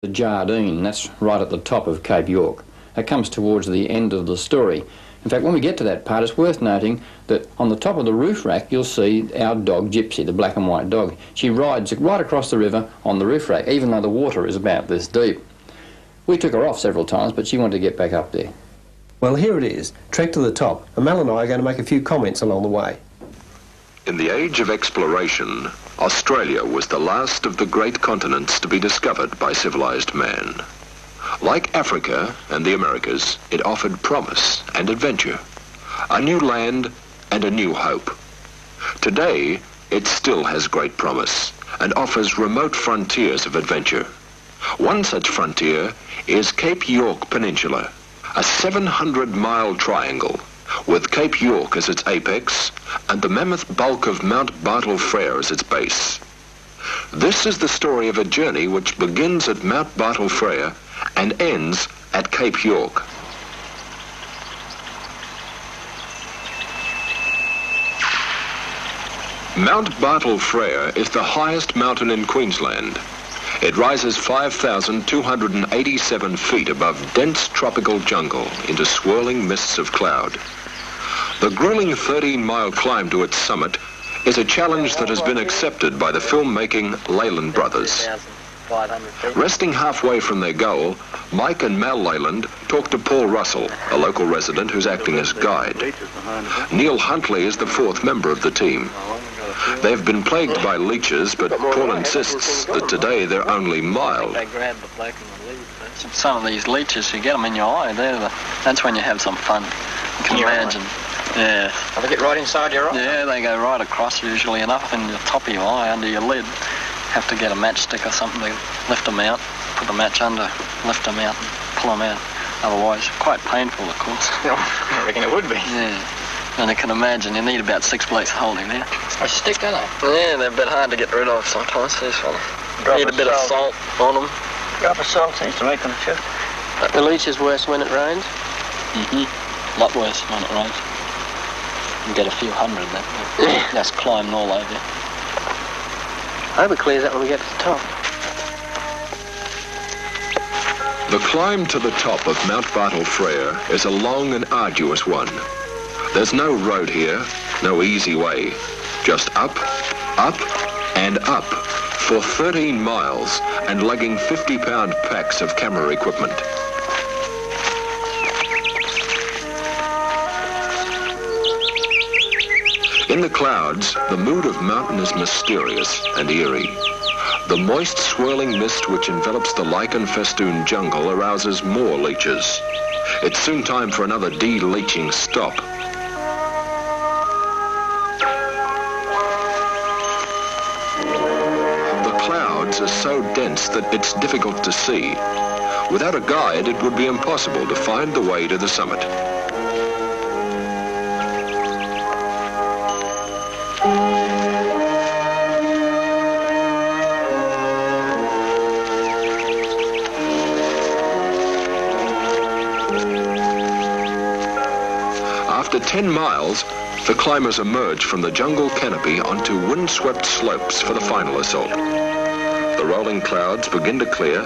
The Jardine, that's right at the top of Cape York. That comes towards the end of the story. In fact, when we get to that part, it's worth noting that on the top of the roof rack, you'll see our dog, Gypsy, the black and white dog. She rides right across the river on the roof rack, even though the water is about this deep. We took her off several times, but she wanted to get back up there. Well, here it is, trek to the top, and Mel and I are going to make a few comments along the way. In the age of exploration, Australia was the last of the great continents to be discovered by civilized man. Like Africa and the Americas, it offered promise and adventure, a new land and a new hope. Today, it still has great promise and offers remote frontiers of adventure. One such frontier is Cape York Peninsula, a 700-mile triangle with Cape York as its apex and the mammoth bulk of Mount Bartle Frere as its base. This is the story of a journey which begins at Mount Bartle Frere and ends at Cape York. Mount Bartle Frere is the highest mountain in Queensland. It rises 5,287 feet above dense tropical jungle into swirling mists of cloud. The grueling 13-mile climb to its summit is a challenge that has been accepted by the filmmaking Leyland brothers. Resting halfway from their goal, Mike and Mel Leyland talk to Paul Russell, a local resident who's acting as guide. Neil Huntley is the fourth member of the team. They've been plagued by leeches, but Paul insists that today they're only mild. Some of these leeches, you get them in your eye, that's when you have some fun. You can imagine. Yeah. They get right inside your eye? Yeah, they go right across usually enough in the top of your eye, under your lid. Have to get a matchstick or something to lift them out, put the match under, lift them out and pull them out. Otherwise, quite painful, of course. I reckon it would be. Yeah. And you can imagine, you need about 6 blokes holding there. A stick, don't they? Yeah, they're a bit hard to get rid of sometimes, these fellas. Need a bit of salt on them. Drop of salt seems to make them shift. The leech is worse when it rains? A lot worse when it rains. You get a few hundred then. That's climbing all over you. I hope it clears out when we get to the top. The climb to the top of Mount Bartle Frere is a long and arduous one. There's no road here, no easy way. Just up, up, and up for 13 miles and lugging 50-pound packs of camera equipment. In the clouds, the mood of mountain is mysterious and eerie. The moist, swirling mist which envelops the lichen-festooned jungle arouses more leeches. It's soon time for another de-leeching stop. The clouds are so dense that it's difficult to see. Without a guide, it would be impossible to find the way to the summit. After 10 miles, the climbers emerge from the jungle canopy onto windswept slopes for the final assault. The rolling clouds begin to clear,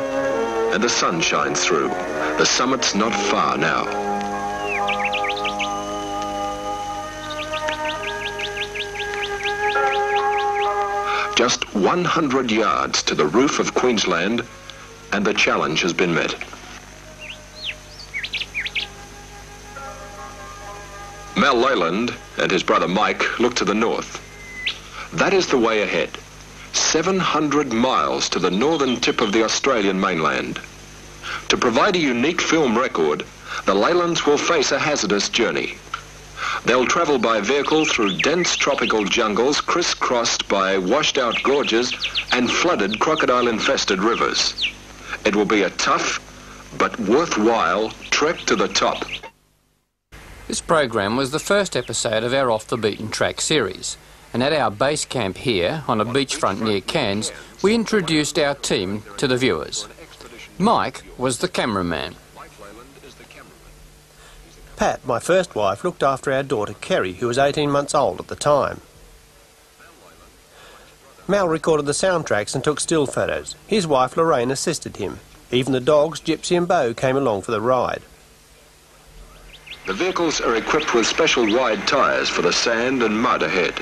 and the sun shines through. The summit's not far now. Just 100 yards to the roof of Queensland, and the challenge has been met. Mel Leyland and his brother Mike look to the north. That is the way ahead. 700 miles to the northern tip of the Australian mainland. To provide a unique film record, the Leylands will face a hazardous journey. They'll travel by vehicle through dense tropical jungles crisscrossed by washed-out gorges and flooded crocodile-infested rivers. It will be a tough but worthwhile trek to the top. This program was the first episode of our Off the Beaten Track series, and at our base camp here on a beachfront near Cairns, we introduced our team to the viewers. Mike was the cameraman. Pat, my first wife, looked after our daughter Kerry, who was 18 months old at the time. Mal recorded the soundtracks and took still photos. His wife Lorraine assisted him. Even the dogs, Gypsy and Bo, came along for the ride. The vehicles are equipped with special wide tyres for the sand and mud ahead.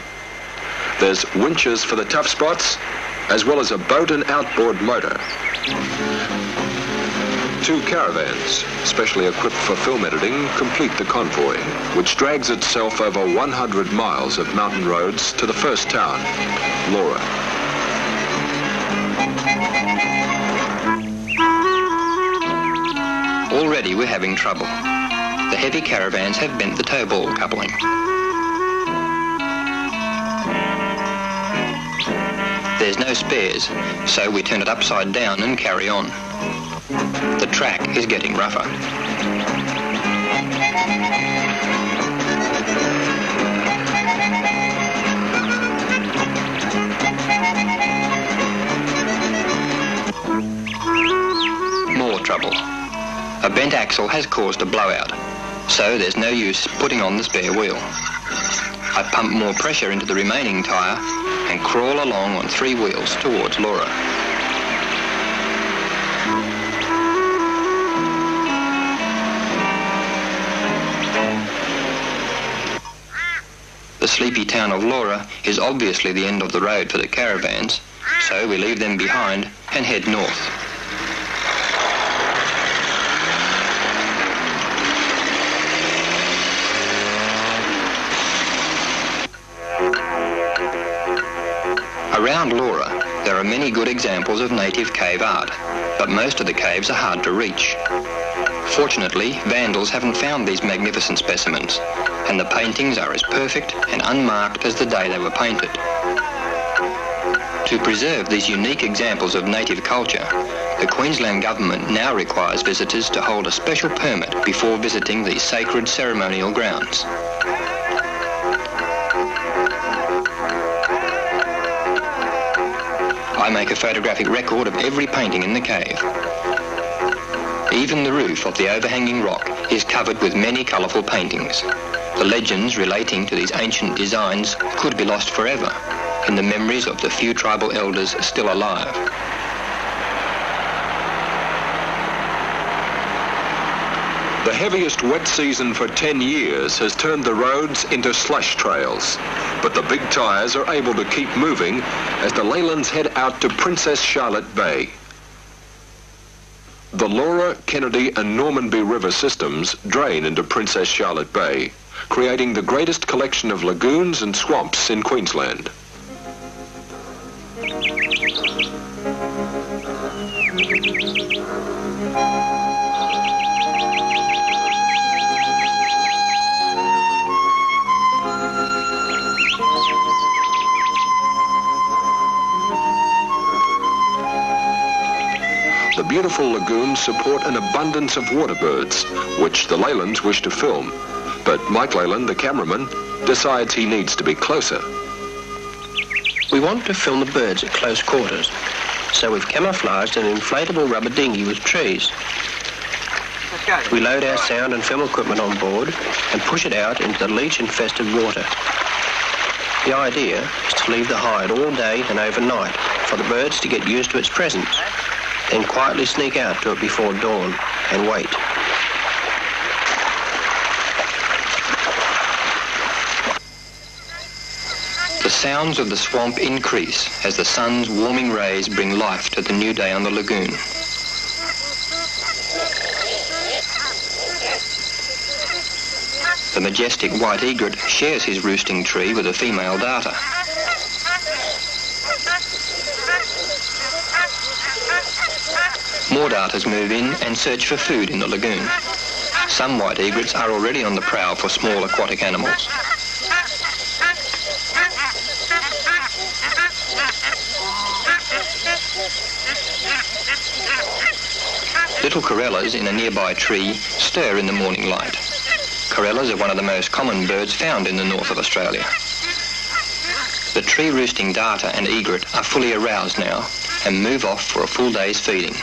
There's winches for the tough spots, as well as a boat and outboard motor. 2 caravans, specially equipped for film editing, complete the convoy, which drags itself over 100 miles of mountain roads to the first town, Laura. Already we're having trouble. The heavy caravans have bent the tow ball coupling. There's no spares, so we turn it upside down and carry on. The track is getting rougher. More trouble. A bent axle has caused a blowout, so there's no use putting on the spare wheel. I pump more pressure into the remaining tyre and crawl along on 3 wheels towards Laura. The sleepy town of Laura is obviously the end of the road for the caravans, so we leave them behind and head north. Around Laura, there are many good examples of native cave art, but most of the caves are hard to reach. Fortunately, vandals haven't found these magnificent specimens, and the paintings are as perfect and unmarked as the day they were painted. To preserve these unique examples of native culture, the Queensland Government now requires visitors to hold a special permit before visiting these sacred ceremonial grounds. I make a photographic record of every painting in the cave. Even the roof of the overhanging rock is covered with many colourful paintings. The legends relating to these ancient designs could be lost forever in the memories of the few tribal elders still alive. The heaviest wet season for 10 years has turned the roads into slush trails, but the big tyres are able to keep moving as the Leylands head out to Princess Charlotte Bay. The Laura, Kennedy and Normanby river systems drain into Princess Charlotte Bay, creating the greatest collection of lagoons and swamps in Queensland. The beautiful lagoons support an abundance of water birds, which the Leylands wish to film. But Mike Leyland, the cameraman, decides he needs to be closer. We want to film the birds at close quarters, so we've camouflaged an inflatable rubber dinghy with trees. We load our sound and film equipment on board and push it out into the leech-infested water. The idea is to leave the hide all day and overnight for the birds to get used to its presence, then quietly sneak out to it before dawn and wait. The sounds of the swamp increase as the sun's warming rays bring life to the new day on the lagoon. The majestic white egret shares his roosting tree with a female darter. More darters move in and search for food in the lagoon. Some white egrets are already on the prowl for small aquatic animals. Little corellas in a nearby tree stir in the morning light. Corellas are one of the most common birds found in the north of Australia. The tree-roosting darter and egret are fully aroused now and move off for a full day's feeding.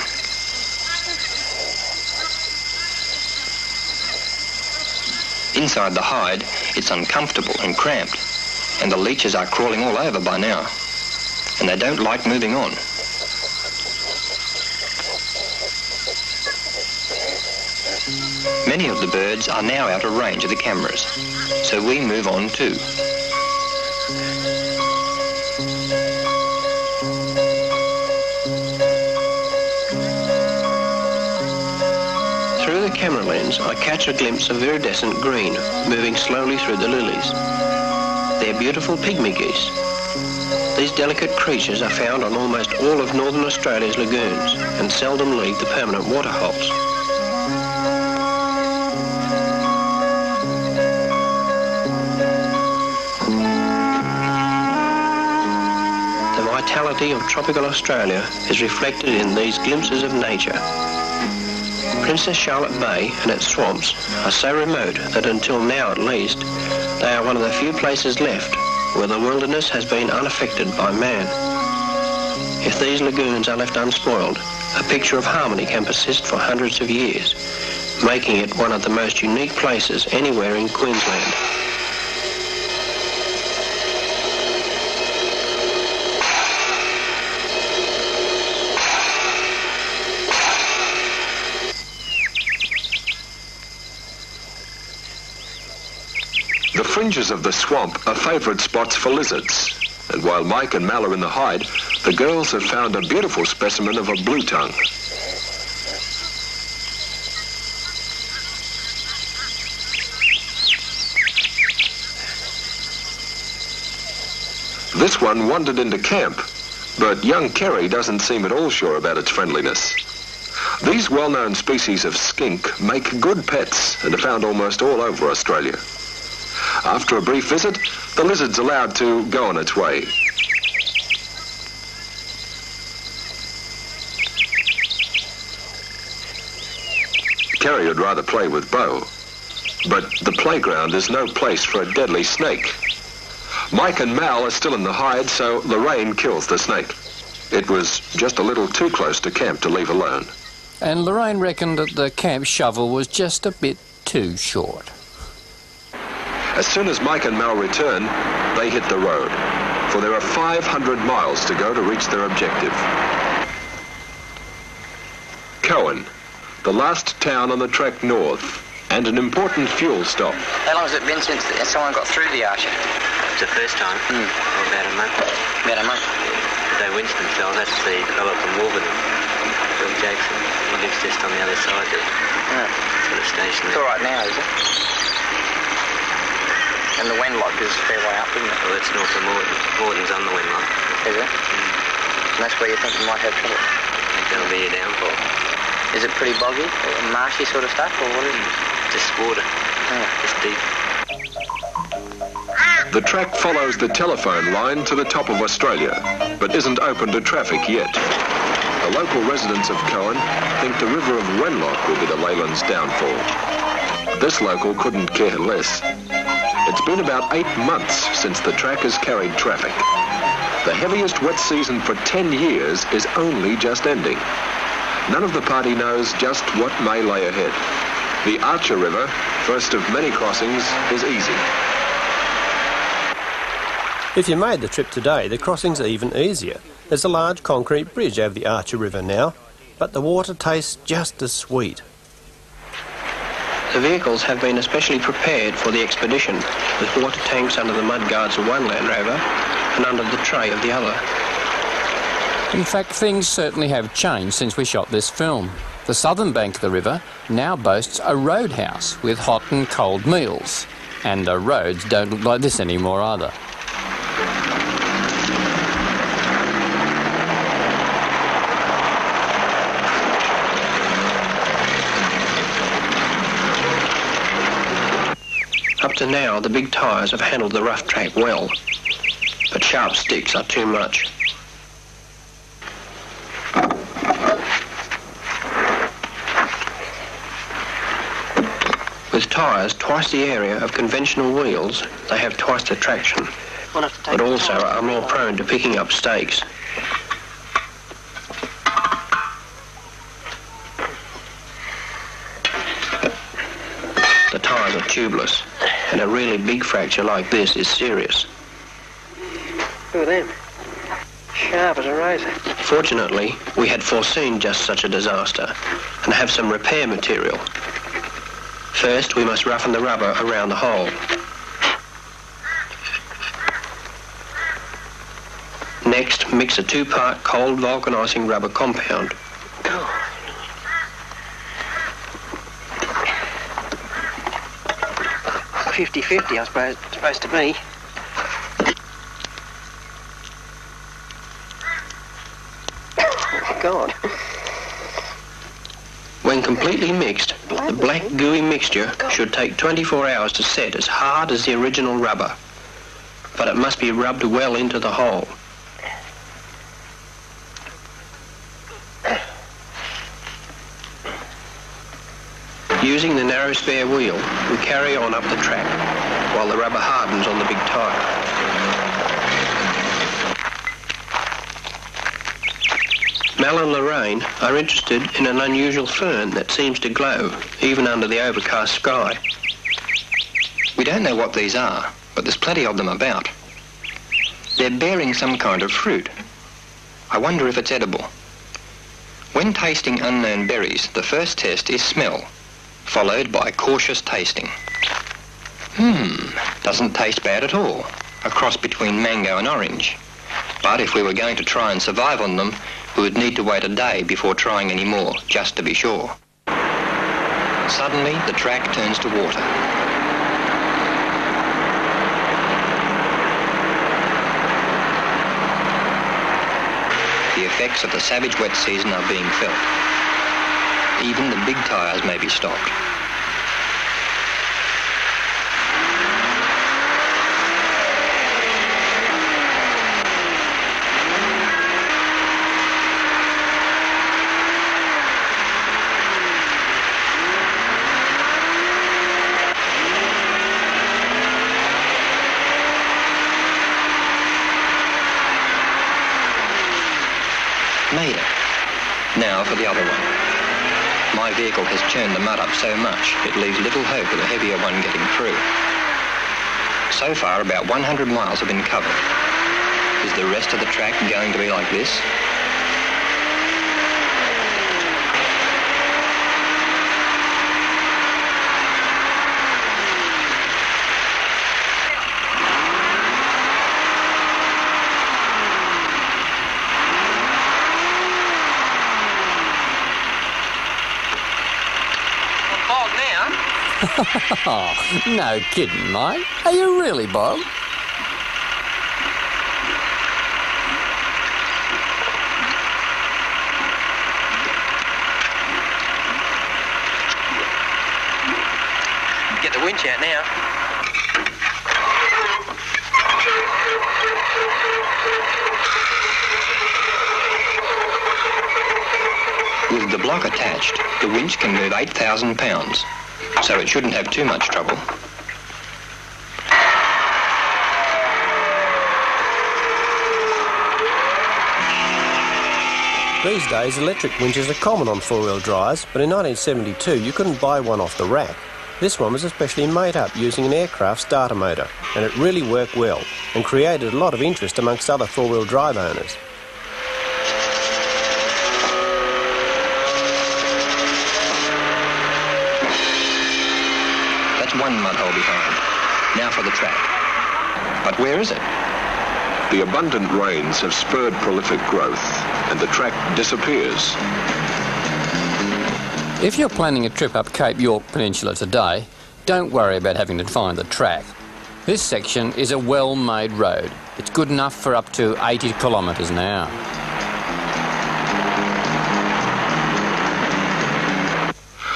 Inside the hide, it's uncomfortable and cramped, and the leeches are crawling all over by now, and they don't like moving on. Many of the birds are now out of range of the cameras, so we move on too. Through the camera lens, I catch a glimpse of iridescent green moving slowly through the lilies. They're beautiful pygmy geese. These delicate creatures are found on almost all of northern Australia's lagoons and seldom leave the permanent waterholes. The vitality of tropical Australia is reflected in these glimpses of nature. Princess Charlotte Bay and its swamps are so remote that until now at least, they are one of the few places left where the wilderness has been unaffected by man. If these lagoons are left unspoiled, a picture of harmony can persist for hundreds of years, making it one of the most unique places anywhere in Queensland. The fringes of the swamp are favourite spots for lizards, and while Mike and Mal are in the hide, the girls have found a beautiful specimen of a blue tongue. This one wandered into camp, but young Kerry doesn't seem at all sure about its friendliness. These well-known species of skink make good pets and are found almost all over Australia. After a brief visit, the lizard's allowed to go on its way. Kerry would rather play with Bo, but the playground is no place for a deadly snake. Mike and Mal are still in the hide, so Lorraine kills the snake. It was just a little too close to camp to leave alone. And Lorraine reckoned that the camp shovel was just a bit too short. As soon as Mike and Mal return, they hit the road, for there are 500 miles to go to reach their objective. Cowan, the last town on the trek north, and an important fuel stop. How long has it been since someone got through the Archer? It's the first time, or about a month. About a month. They Winston fell, that's the fellow from Wolverton, Bill Jackson. He lives just on the other side there. Sort of station It's there. all right now, is it? And the Wenlock is a fair way up, isn't it? Well, that's north of Morton. Morton's on the Wenlock. Is it? And that's where you think you might have trouble. I think that'll be your downfall. Is it pretty boggy, or marshy sort of stuff, or what is it? Just water. Just deep. The track follows the telephone line to the top of Australia, but isn't open to traffic yet. The local residents of Cowan think the river of Wenlock will be the leyland's downfall. This local couldn't care less. It's been about 8 months since the track has carried traffic. The heaviest wet season for 10 years is only just ending. None of the party knows just what may lay ahead. The Archer River, first of many crossings, is easy. If you made the trip today, the crossings are even easier. There's a large concrete bridge over the Archer River now, but the water tastes just as sweet. The vehicles have been especially prepared for the expedition, with water tanks under the mudguards of one Land Rover and under the tray of the other. In fact, things certainly have changed since we shot this film. The southern bank of the river now boasts a roadhouse with hot and cold meals. And the roads don't look like this anymore either. Up to now, the big tyres have handled the rough track well, but sharp sticks are too much. With tyres twice the area of conventional wheels, they have twice the traction, but also are more prone to picking up stakes. The tyres are tubeless, and a really big fracture like this is serious. Look at them. Sharp as a razor. Fortunately, we had foreseen just such a disaster and have some repair material. First, we must roughen the rubber around the hole. Next, mix a 2-part cold vulcanising rubber compound. 50-50, I suppose it's supposed to be. Oh, God. When completely mixed, the black gooey mixture should take 24 hours to set as hard as the original rubber. But it must be rubbed well into the hole. Using the narrow spare wheel, we carry on up the track while the rubber hardens on the big tyre. Mel and Lorraine are interested in an unusual fern that seems to glow even under the overcast sky. We don't know what these are, but there's plenty of them about. They're bearing some kind of fruit. I wonder if it's edible. When tasting unknown berries, the first test is smell, followed by cautious tasting. Doesn't taste bad at all. A cross between mango and orange. But if we were going to try and survive on them, we would need to wait a day before trying any more, just to be sure. Suddenly, the track turns to water. The effects of the savage wet season are being felt. Even the big tyres may be stopped. Made it. Now for the other one. My vehicle has churned the mud up so much, it leaves little hope of a heavier one getting through. So far, about 100 miles have been covered. Is the rest of the track going to be like this? No kidding, mate. Are you really, Bob? Get the winch out now. With the block attached, the winch can move 8,000 pounds. So it shouldn't have too much trouble. These days, electric winches are common on four-wheel drives, but in 1972 you couldn't buy one off the rack. This one was especially made up using an aircraft starter motor, and it really worked well and created a lot of interest amongst other four-wheel drive owners. One mud hole behind. Now for the track. But where is it? The abundant rains have spurred prolific growth, and the track disappears. If you're planning a trip up Cape York Peninsula today, don't worry about having to find the track. This section is a well-made road. It's good enough for up to 80 kilometres an hour.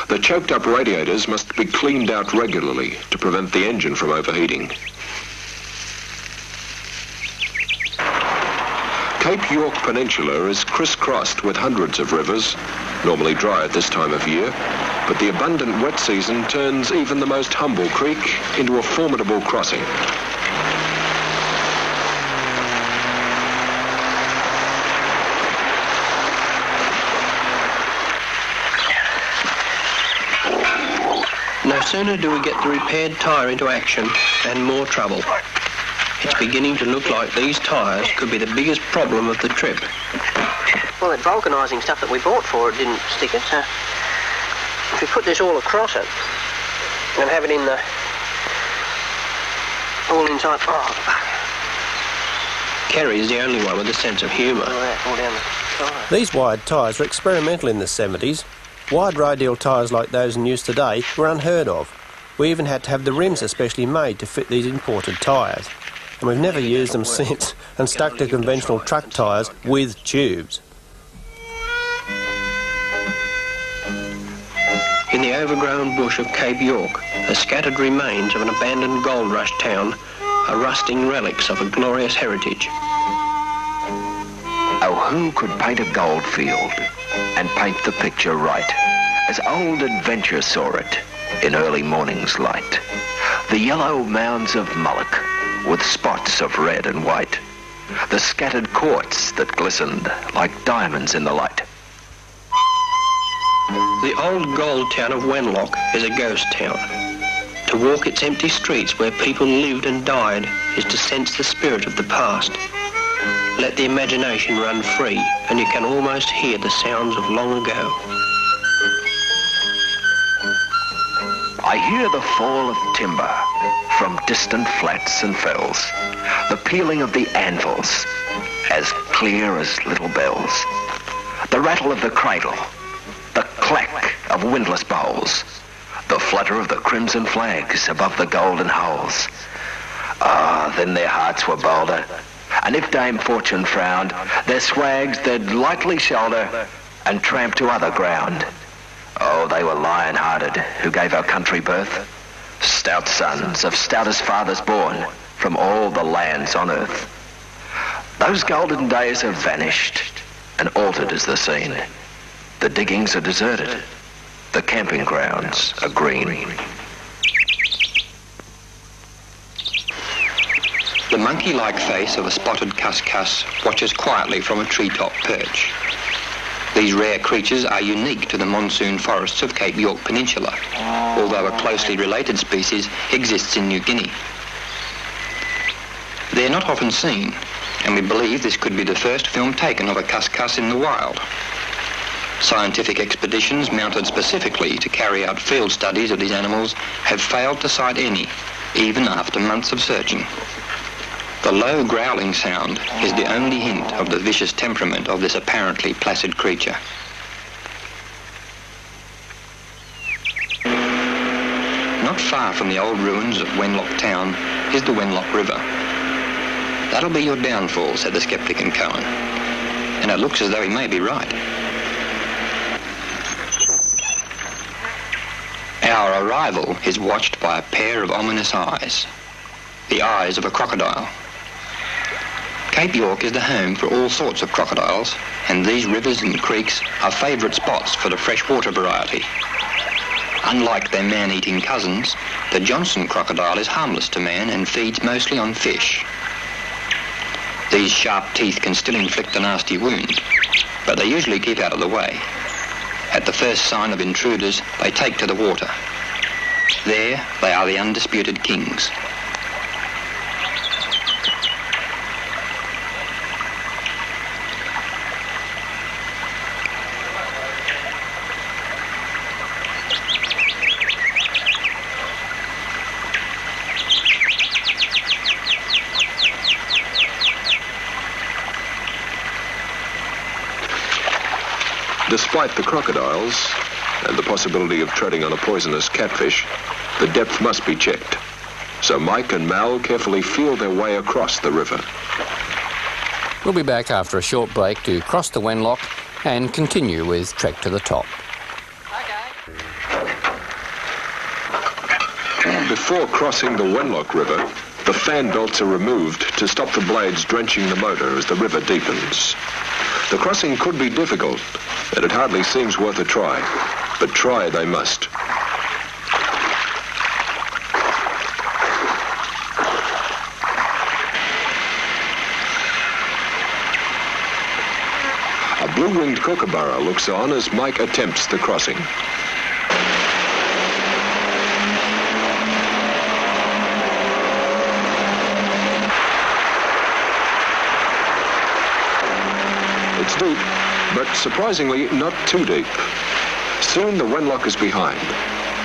The choked-up radiators must be cleaned out regularly to prevent the engine from overheating. Cape York Peninsula is crisscrossed with hundreds of rivers, normally dry at this time of year, but the abundant wet season turns even the most humble creek into a formidable crossing. No sooner do we get the repaired tyre into action and more trouble. It's beginning to look like these tyres could be the biggest problem of the trip. Well, that vulcanising stuff that we bought for it didn't stick it, so if we put this all across it, And have it in the... all in time. Oh, Kerry is the only one with a sense of humour. all down the side. These wide tyres were experimental in the 70s. Wide radial tyres like those in use today were unheard of. We even had to have the rims especially made to fit these imported tyres. And we've never used them since and stuck to conventional truck tyres with tubes. In the overgrown bush of Cape York, the scattered remains of an abandoned gold rush town are rusting relics of a glorious heritage. Oh, who could paint a gold field and paint the picture right, as old adventure saw it in early morning's light? The yellow mounds of mullock with spots of red and white, the scattered quartz that glistened like diamonds in the light. The old gold town of Wenlock is a ghost town. To walk its empty streets where people lived and died is to sense the spirit of the past. Let the imagination run free and you can almost hear the sounds of long ago. I hear the fall of timber from distant flats and fells, the pealing of the anvils as clear as little bells, the rattle of the cradle, the clack of windlass bowls, the flutter of the crimson flags above the golden hulls. Ah, then their hearts were bolder, and if Dame Fortune frowned, their swags they'd lightly shoulder and tramp to other ground. Oh, they were lion-hearted who gave our country birth, stout sons of stoutest fathers born from all the lands on earth. Those golden days have vanished, and altered is the scene. The diggings are deserted, the camping grounds are green. The monkey-like face of a spotted cuscus watches quietly from a treetop perch. These rare creatures are unique to the monsoon forests of Cape York Peninsula, although a closely related species exists in New Guinea. They're not often seen, and we believe this could be the first film taken of a cuscus in the wild. Scientific expeditions mounted specifically to carry out field studies of these animals have failed to sight any, even after months of searching. The low growling sound is the only hint of the vicious temperament of this apparently placid creature. Not far from the old ruins of Wenlock town is the Wenlock River. That'll be your downfall, said the skeptic in Cohen. And it looks as though he may be right. Our arrival is watched by a pair of ominous eyes. The eyes of a crocodile. Cape York is the home for all sorts of crocodiles, and these rivers and creeks are favourite spots for the freshwater variety. Unlike their man-eating cousins, the Johnson crocodile is harmless to man and feeds mostly on fish. These sharp teeth can still inflict a nasty wound, but they usually keep out of the way. At the first sign of intruders, they take to the water. There, they are the undisputed kings. Despite the crocodiles and the possibility of treading on a poisonous catfish, the depth must be checked. So Mike and Mal carefully feel their way across the river. We'll be back after a short break to cross the Wenlock and continue with Trek to the Top. Before crossing the Wenlock River, the fan belts are removed to stop the blades drenching the motor as the river deepens. The crossing could be difficult, and it hardly seems worth a try, but try they must. A blue-winged kookaburra looks on as Mike attempts the crossing. It's deep, but surprisingly not too deep. Soon the Wenlock is behind.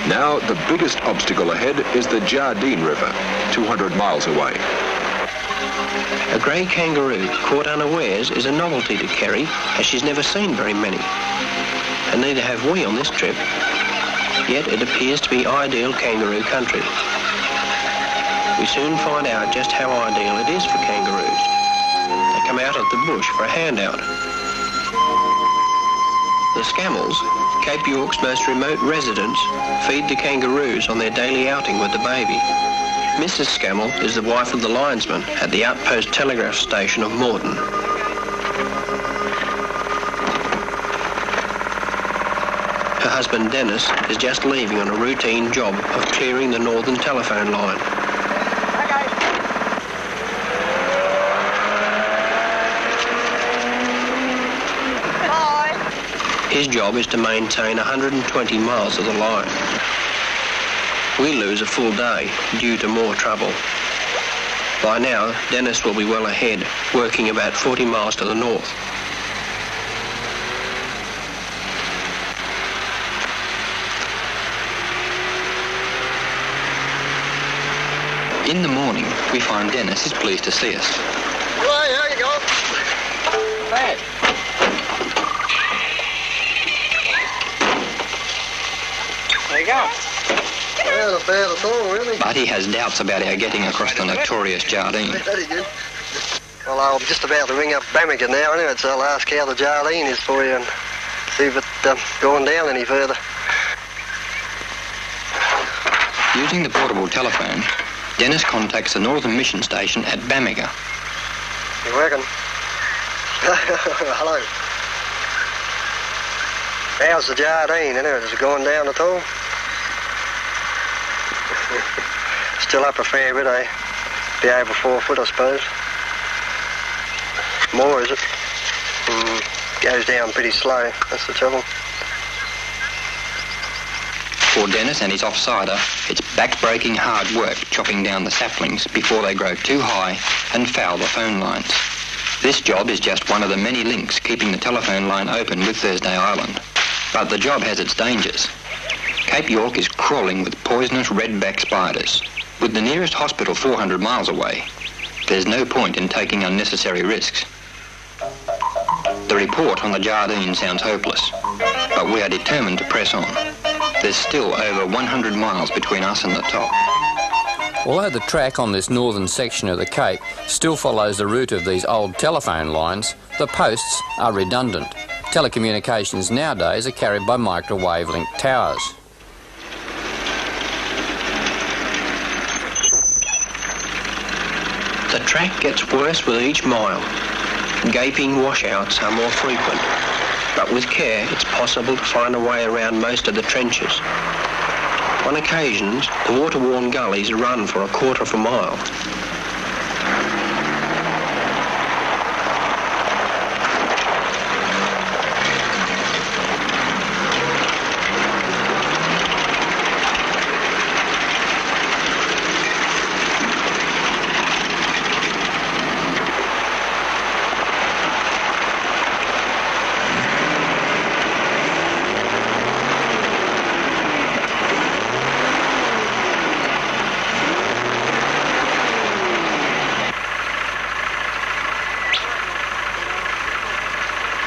Now, the biggest obstacle ahead is the Jardine River, 200 miles away. A grey kangaroo caught unawares is a novelty to Kerry, as she's never seen very many. And neither have we on this trip. Yet it appears to be ideal kangaroo country. We soon find out just how ideal it is for kangaroos. They come out of the bush for a handout. The Scammels, Cape York's most remote residents, feed the kangaroos on their daily outing with the baby. Mrs. Scammell is the wife of the linesman at the outpost telegraph station of Moreton. Her husband Dennis is just leaving on a routine job of clearing the northern telephone line. His job is to maintain 120 miles of the line. We lose a full day due to more trouble. By now, Dennis will be well ahead, working about 40 miles to the north. In the morning, we find Dennis is pleased to see us. Hey, how you going? Hey. There you go. Well, not bad at all, really. But he has doubts about our getting across the notorious Jardine. Very good. Well, I'm just about to ring up Bamega now, anyway, so I'll ask how the Jardine is for you and see if it's going down any further. Using the portable telephone, Dennis contacts the Northern Mission Station at Bamega. You reckon? Hello. How's the Jardine, anyway? Is it going down at all? Still up a fair bit, eh? Be over 4 foot, I suppose. More, is it? Goes down pretty slow, that's the trouble. For Dennis and his offsider, it's back-breaking hard work chopping down the saplings before they grow too high and foul the phone lines. This job is just one of the many links keeping the telephone line open with Thursday Island. But the job has its dangers. Cape York is crawling with poisonous redback spiders. With the nearest hospital 400 miles away, there's no point in taking unnecessary risks. The report on the Jardine sounds hopeless, but we are determined to press on. There's still over 100 miles between us and the top. Although the track on this northern section of the Cape still follows the route of these old telephone lines, the posts are redundant. Telecommunications nowadays are carried by microwave link towers. The track gets worse with each mile. Gaping washouts are more frequent, but with care it's possible to find a way around most of the trenches. On occasions, the water-worn gullies run for a quarter of a mile.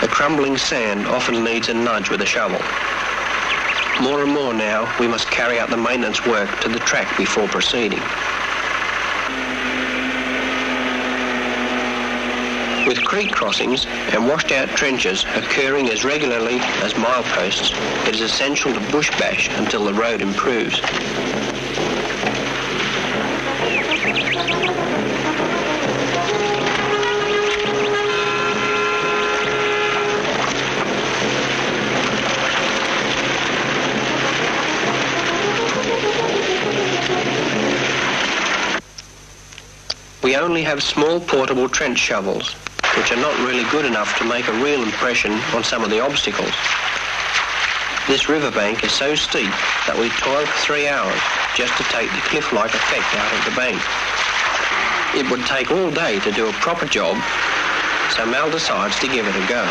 The crumbling sand often needs a nudge with a shovel. More and more now, we must carry out the maintenance work to the track before proceeding. With creek crossings and washed-out trenches occurring as regularly as mileposts, it is essential to bush bash until the road improves. We only have small portable trench shovels, which are not really good enough to make a real impression on some of the obstacles. This riverbank is so steep that we toil for 3 hours just to take the cliff-like effect out of the bank. It would take all day to do a proper job, so Mel decides to give it a go.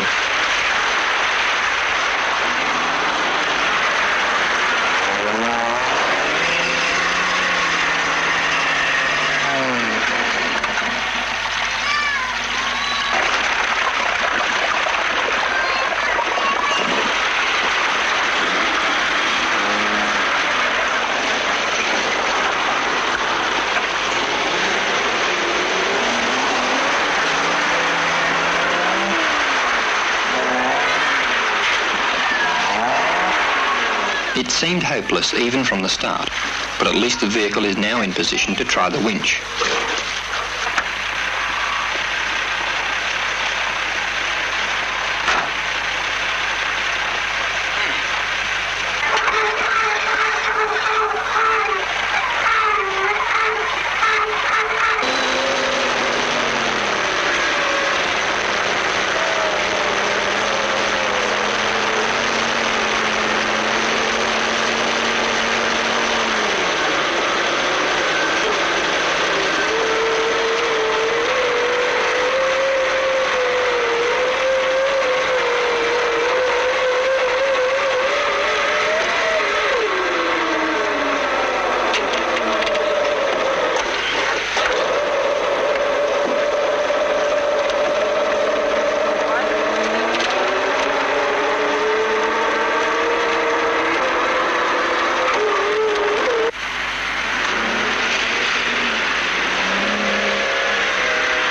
It seemed hopeless even from the start, but at least the vehicle is now in position to try the winch.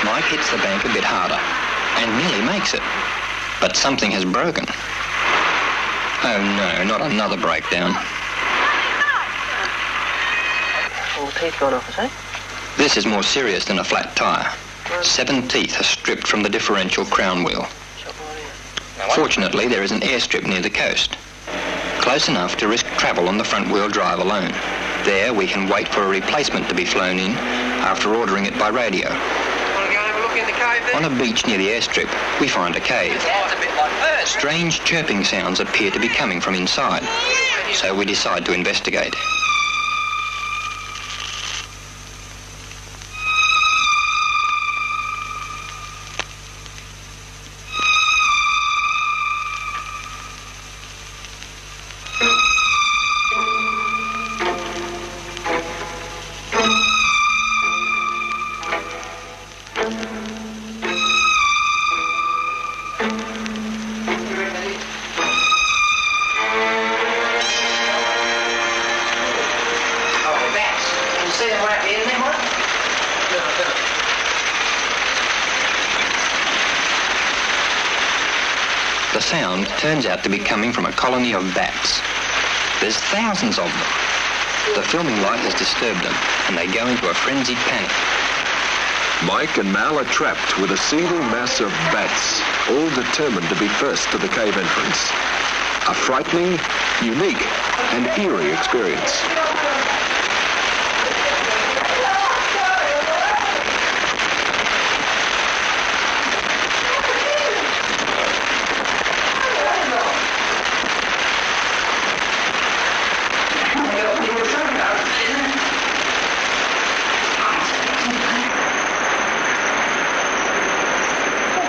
Mike hits the bank a bit harder and nearly makes it, but something has broken. Oh no, not another breakdown. All the teeth gone off, is it? This is more serious than a flat tyre. 7 teeth are stripped from the differential crown wheel. Fortunately, there is an airstrip near the coast, close enough to risk travel on the front wheel drive alone. There we can wait for a replacement to be flown in after ordering it by radio. On a beach near the airstrip, we find a cave. Strange chirping sounds appear to be coming from inside, so we decide to investigate. The sound turns out to be coming from a colony of bats. There's thousands of them. The filming light has disturbed them, and they go into a frenzied panic. Mike and Mal are trapped with a single mass of bats, all determined to be first to the cave entrance. A frightening, unique, and eerie experience.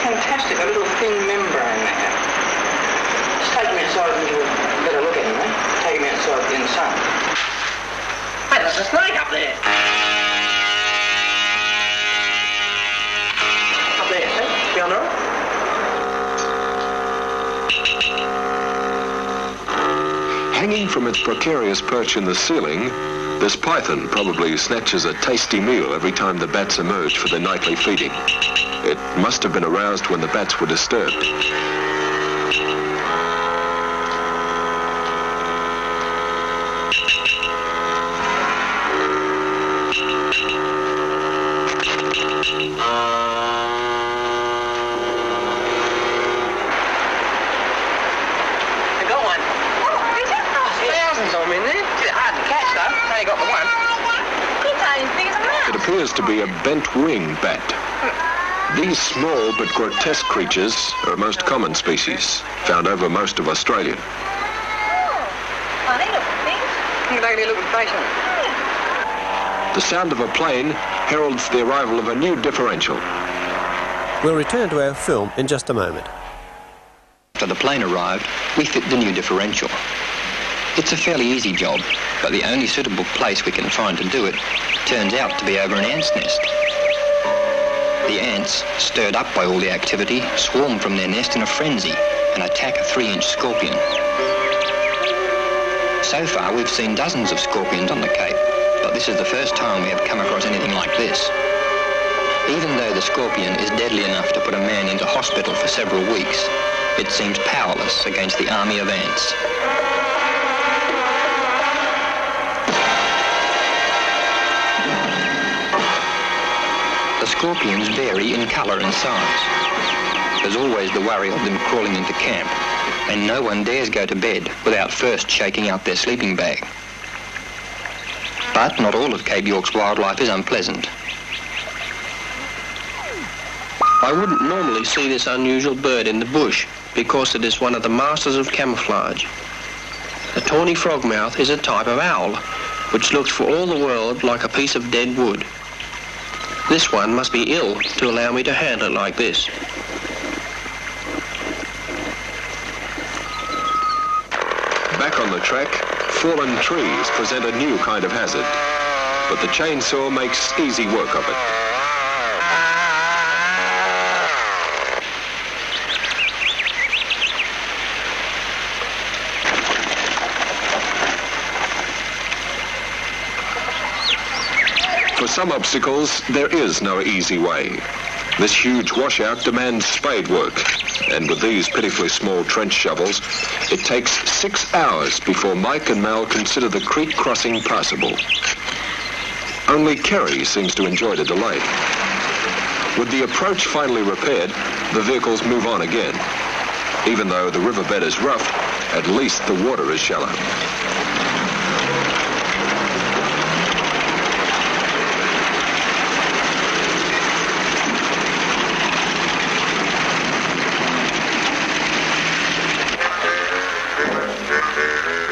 Fantastic, a little thin membrane there. Just take him outside and give a better look at him, eh? Take him outside in the sun. Hey, there's a snake up there. Up there, see? Beyond the rock. Hanging from its precarious perch in the ceiling, this python probably snatches a tasty meal every time the bats emerge for their nightly feeding. It must have been aroused when the bats were disturbed. You got one? Oh, is it? Oh, thousands of them in there. It's a bit hard to catch, though. Only got the one. It's only as big as a mouse. It appears to be a bent-wing bat. These small but grotesque creatures are a most common species, found over most of Australia. Oh, funny looking things. Look at the little face on it. The sound of a plane heralds the arrival of a new differential. We'll return to our film in just a moment. After the plane arrived, we fit the new differential. It's a fairly easy job, but the only suitable place we can find to do it turns out to be over an ant's nest. The ants, stirred up by all the activity, swarm from their nest in a frenzy and attack a 3-inch scorpion. So far, we've seen dozens of scorpions on the Cape, but this is the first time we have come across anything like this. Even though the scorpion is deadly enough to put a man into hospital for several weeks, it seems powerless against the army of ants. scorpions vary in colour and size. There's always the worry of them crawling into camp, and no one dares go to bed without first shaking out their sleeping bag. But not all of Cape York's wildlife is unpleasant. I wouldn't normally see this unusual bird in the bush because it is one of the masters of camouflage. The tawny frogmouth is a type of owl, which looks for all the world like a piece of dead wood. This one must be ill to allow me to handle it like this. Back on the track, fallen trees present a new kind of hazard, but the chainsaw makes easy work of it. For some obstacles, there is no easy way. This huge washout demands spade work, and with these pitifully small trench shovels, it takes 6 hours before Mike and Mal consider the creek crossing passable. Only Kerry seems to enjoy the delay. With the approach finally repaired, the vehicles move on again. Even though the riverbed is rough, at least the water is shallow.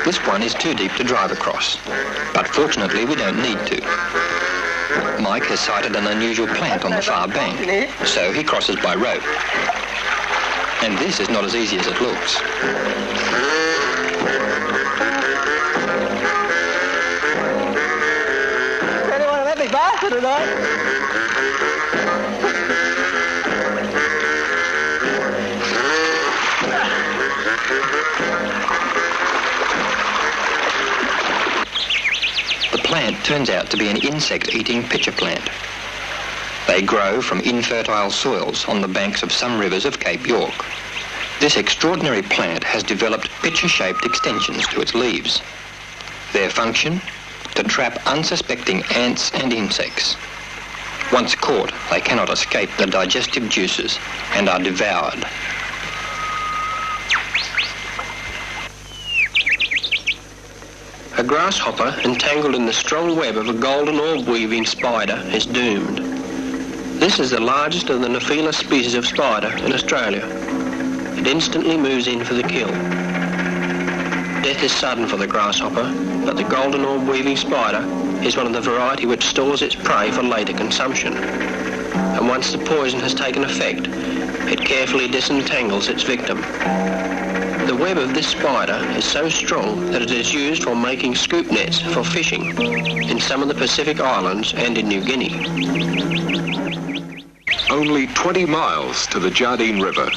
This one is too deep to drive across, but fortunately we don't need to. Mike has sighted an unusual plant on the far bank, so he crosses by rope. And this is not as easy as it looks. Anyone let me bastard tonight? The plant turns out to be an insect-eating pitcher plant. They grow from infertile soils on the banks of some rivers of Cape York. This extraordinary plant has developed pitcher-shaped extensions to its leaves. Their function? To trap unsuspecting ants and insects. Once caught, they cannot escape the digestive juices and are devoured. A grasshopper entangled in the strong web of a golden orb-weaving spider is doomed. This is the largest of the Nephila species of spider in Australia. It instantly moves in for the kill. Death is sudden for the grasshopper, but the golden orb-weaving spider is one of the variety which stores its prey for later consumption. And once the poison has taken effect, it carefully disentangles its victim. The web of this spider is so strong that it is used for making scoop nets for fishing in some of the Pacific Islands and in New Guinea. Only 20 miles to the Jardine River,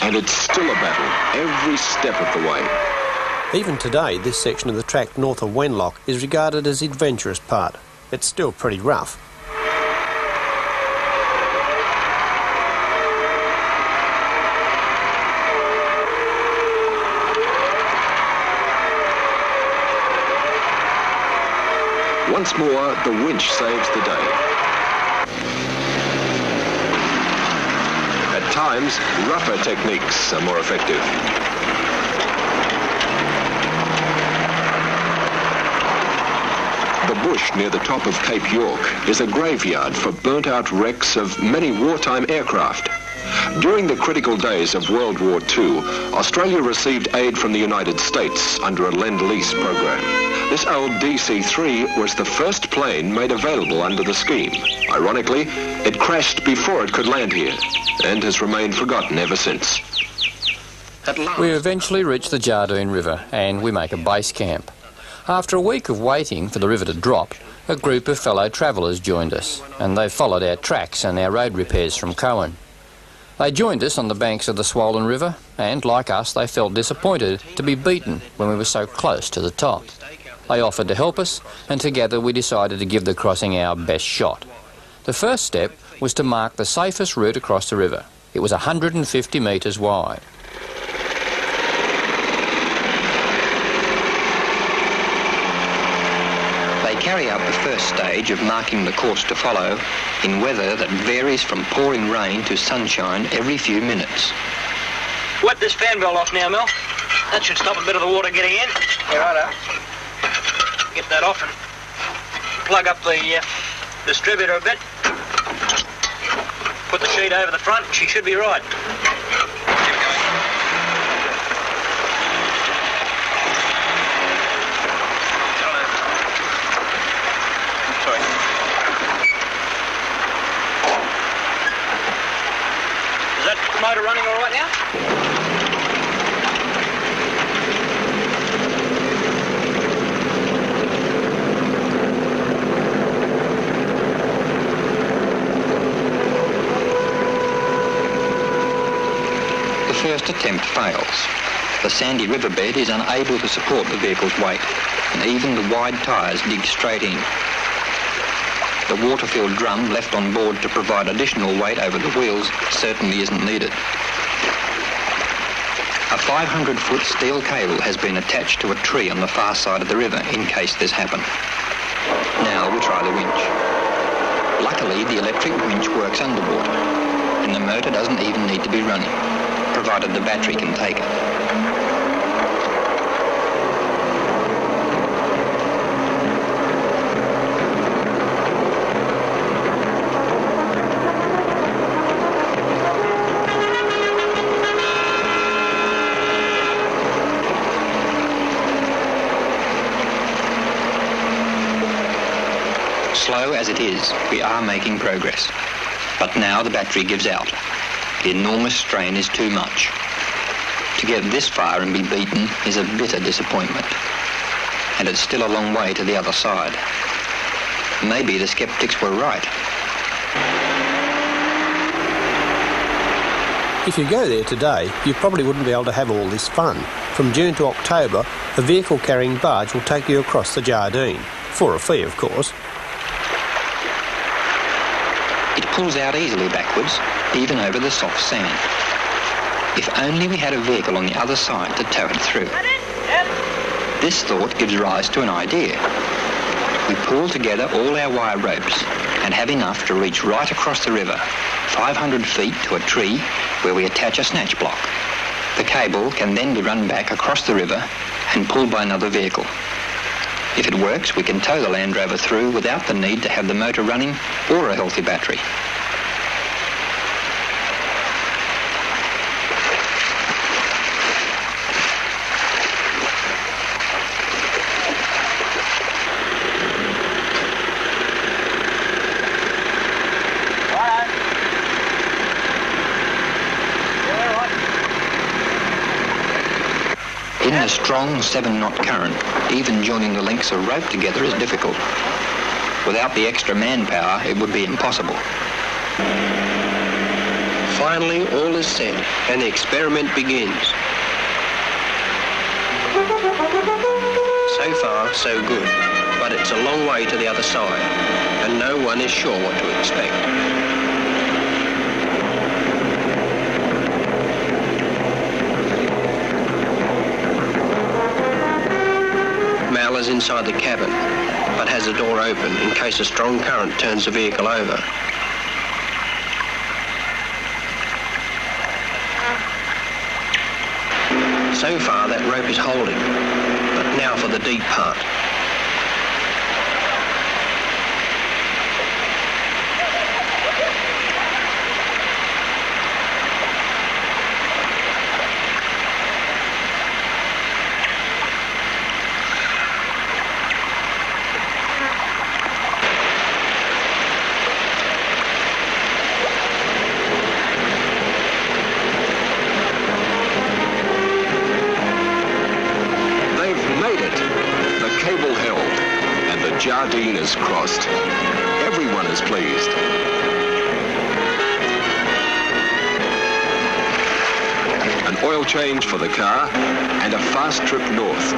and it's still a battle every step of the way. Even today, this section of the track north of Wenlock is regarded as the adventurous part. It's still pretty rough. Once more, the winch saves the day. At times, rougher techniques are more effective. The bush near the top of Cape York is a graveyard for burnt-out wrecks of many wartime aircraft. During the critical days of World War II, Australia received aid from the United States under a Lend-Lease program. This old DC-3 was the first plane made available under the scheme. Ironically, it crashed before it could land here and has remained forgotten ever since. We eventually reach the Jardine River and we make a base camp. After a week of waiting for the river to drop, a group of fellow travellers joined us, and they followed our tracks and our road repairs from Cowan. They joined us on the banks of the swollen river, and like us, they felt disappointed to be beaten when we were so close to the top. They offered to help us, and together we decided to give the crossing our best shot. The first step was to mark the safest route across the river. It was 150 metres wide. They carry out the first stage of marking the course to follow in weather that varies from pouring rain to sunshine every few minutes. Wet this fan belt off now, Mel. That should stop a bit of the water getting in. Yeah, righto. Get that off and plug up the distributor a bit. Put the sheet over the front, she should be right. Motor running all right now? The first attempt fails. The sandy riverbed is unable to support the vehicle's weight, and even the wide tyres dig straight in. The water-filled drum left on board to provide additional weight over the wheels certainly isn't needed. A 500-foot steel cable has been attached to a tree on the far side of the river in case this happened. Now we try the winch. Luckily, the electric winch works underwater, and the motor doesn't even need to be running, provided the battery can take it. Slow as it is, we are making progress. But now the battery gives out. The enormous strain is too much. To get this far and be beaten is a bitter disappointment. And it's still a long way to the other side. Maybe the skeptics were right. If you go there today, you probably wouldn't be able to have all this fun. From June to October, a vehicle carrying barge will take you across the Jardine. For a fee, of course. It pulls out easily backwards, even over the soft sand. If only we had a vehicle on the other side to tow it through. This thought gives rise to an idea. We pull together all our wire ropes and have enough to reach right across the river, 500 feet to a tree where we attach a snatch block. The cable can then be run back across the river and pulled by another vehicle. If it works, we can tow the Land Rover through without the need to have the motor running or a healthy battery. In a strong 7-knot current, even joining the lengths of rope together is difficult. Without the extra manpower, it would be impossible. Finally, all is set, and the experiment begins. So far, so good, but it's a long way to the other side, and no one is sure what to expect. Mal is inside the cabin, but has the door open in case a strong current turns the vehicle over. So far that rope is holding, but now for the deep part. Jardine is crossed. Everyone is pleased. An oil change for the car and a fast trip north.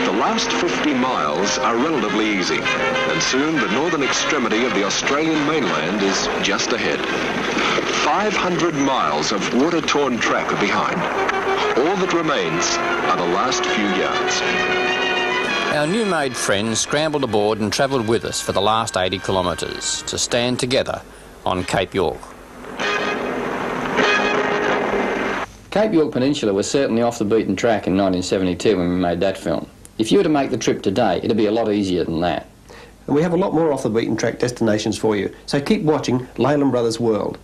The last 50 miles are relatively easy, and soon the northern extremity of the Australian mainland is just ahead. 500 miles of water-torn track are behind. All that remains are the last few yards. Our new-made friends scrambled aboard and travelled with us for the last 80 kilometres to stand together on Cape York. Cape York Peninsula was certainly off the beaten track in 1972 when we made that film. If you were to make the trip today, it'd be a lot easier than that. And we have a lot more off the beaten track destinations for you, so keep watching Leyland Brothers World.